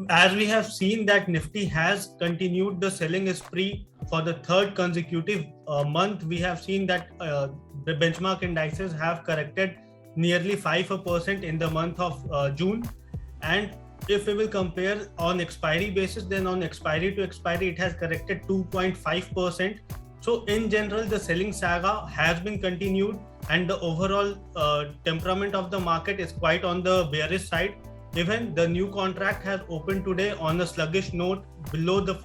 as we have seen that Nifty has continued the selling spree for the third consecutive month, we have seen that the benchmark indices have corrected nearly 5% in the month of June. And if we will compare on expiry basis, then on expiry to expiry, it has corrected 2.5%. So in general, the selling saga has been continued, and the overall temperament of the market is quite on the bearish side. Even the new contract has opened today on a sluggish note below the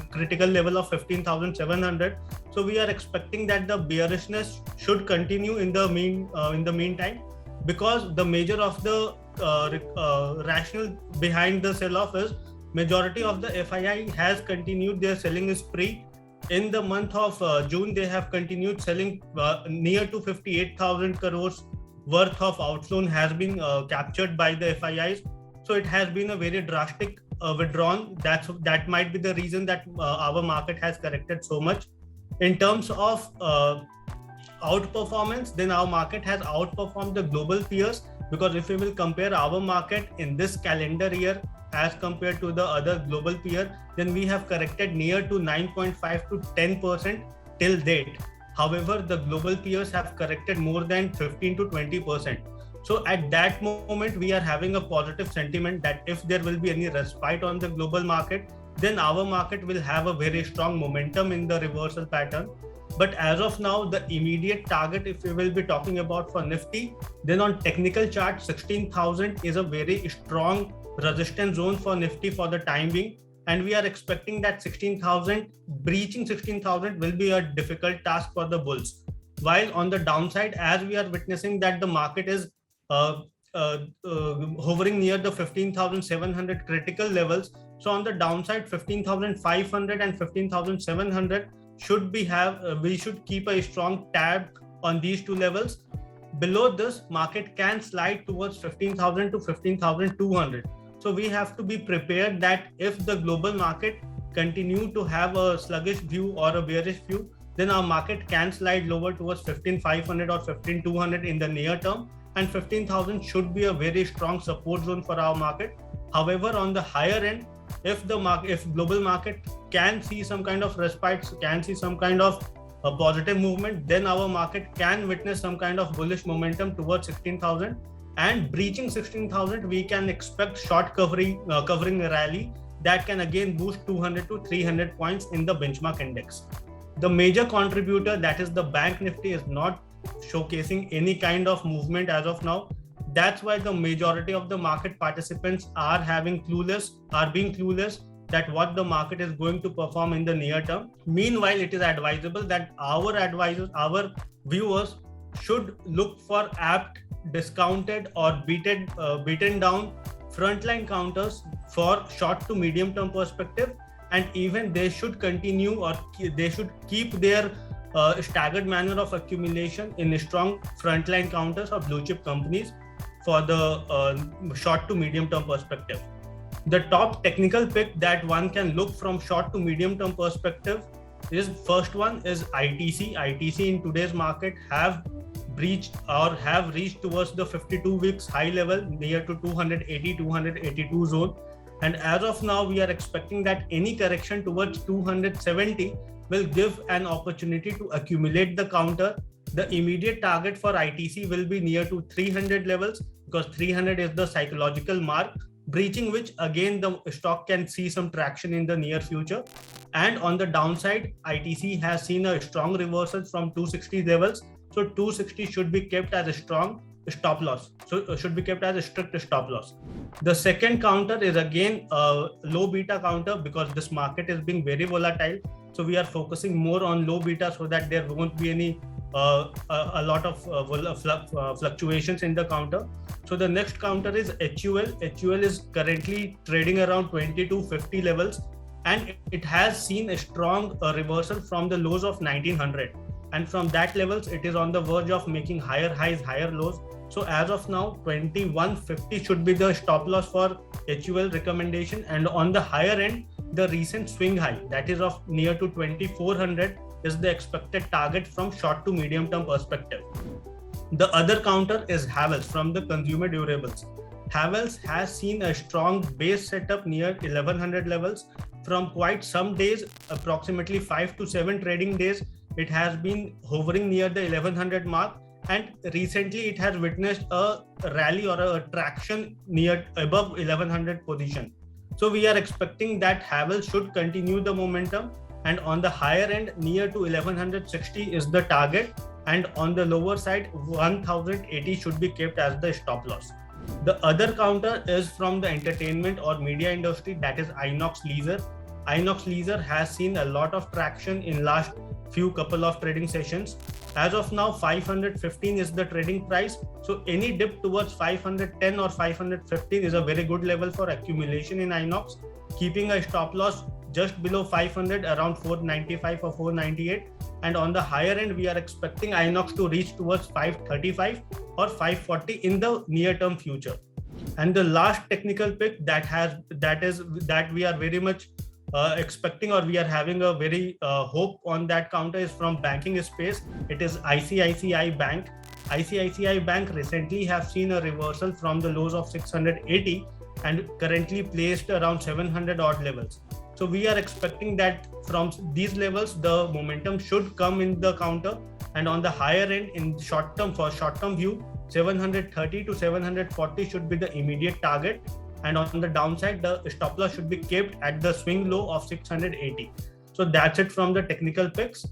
critical level of 15,700. So we are expecting that the bearishness should continue in the meantime, because the major of the rationale behind the sell-off is majority of the FII has continued their selling spree. In the month of June, they have continued selling near to 58,000 crores worth of outflow has been captured by the FIIs. So it has been a very drastic withdrawal. That might be the reason that our market has corrected so much. In terms of outperformance, then our market has outperformed the global peers, because if we will compare our market in this calendar year as compared to the other global peer, then we have corrected near to 9.5 to 10% till date. However, the global peers have corrected more than 15 to 20%. So at that moment, we are having a positive sentiment that if there will be any respite on the global market, then our market will have a very strong momentum in the reversal pattern. But as of now, the immediate target, if we will be talking about for Nifty, then on technical chart, 16,000 is a very strong resistance zone for Nifty for the time being. And we are expecting that breaching 16,000 will be a difficult task for the bulls. While on the downside, as we are witnessing that the market is hovering near the 15,700 critical levels. So on the downside, 15,500 and 15,700 we should keep a strong tab on these two levels. Below this, market can slide towards 15,000 to 15,200. So we have to be prepared that if the global market continue to have a sluggish view or a bearish view, then our market can slide lower towards 15,500 or 15,200 in the near term, and 15,000 should be a very strong support zone for our market. However, on the higher end, if global market can see some kind of respite, can see some kind of a positive movement, then our market can witness some kind of bullish momentum towards 16,000. And breaching 16,000, we can expect short covering rally that can again boost 200 to 300 points in the benchmark index. The major contributor, that is the bank Nifty, is not showcasing any kind of movement as of now. That's why the majority of the market participants are being clueless that what the market is going to perform in the near term. Meanwhile, it is advisable that our viewers should look for apt, discounted or beaten down frontline counters for short to medium term perspective, and even they should continue or they should keep their staggered manner of accumulation in strong frontline counters of blue chip companies for the short to medium term perspective. The top technical pick that one can look from short to medium term perspective is, first one is ITC. ITC in today's market have reached towards the 52 weeks high level near to 282 zone, and as of now we are expecting that any correction towards 270 will give an opportunity to accumulate the counter. The immediate target for ITC will be near to 300 levels, because 300 is the psychological mark, breaching which again the stock can see some traction in the near future. And on the downside, ITC has seen a strong reversal from 260 levels. So 260 should be kept as a strong stop loss. So should be kept as a strict stop loss. The second counter is again a low beta counter, because this market is being very volatile. So we are focusing more on low beta so that there won't be any a lot of fluctuations in the counter. So the next counter is HUL. HUL is currently trading around 2250 levels, and it has seen a strong reversal from the lows of 1900. And from that levels, it is on the verge of making higher highs, higher lows. So as of now, 2150 should be the stop loss for HUL recommendation. And on the higher end, the recent swing high, that is of near to 2400, is the expected target from short to medium term perspective. The other counter is Havells from the consumer durables. Havells has seen a strong base setup near 1100 levels from quite some days, approximately 5 to 7 trading days. It has been hovering near the 1100 mark, and recently it has witnessed a rally or a traction near above 1100 position. So we are expecting that Havells should continue the momentum, and on the higher end near to 1160 is the target, and on the lower side 1080 should be kept as the stop loss. The other counter is from the entertainment or media industry, that is Inox Leisure. Inox Leisure has seen a lot of traction in last few couple of trading sessions. As of now, 515 is the trading price. So any dip towards 510 or 515 is a very good level for accumulation in Inox. Keeping a stop loss just below 500, around 495 or 498. And on the higher end, we are expecting Inox to reach towards 535 or 540 in the near term future. And the last technical pick that we are very much expecting, or we are having a very hope on that counter, is from banking space. It is ICICI Bank. ICICI Bank recently have seen a reversal from the lows of 680 and currently placed around 700 odd levels. So we are expecting that from these levels, the momentum should come in the counter, and on the higher end in short term, for short term view, 730 to 740 should be the immediate target. And on the downside, the stop loss should be kept at the swing low of 680. So that's it from the technical picks.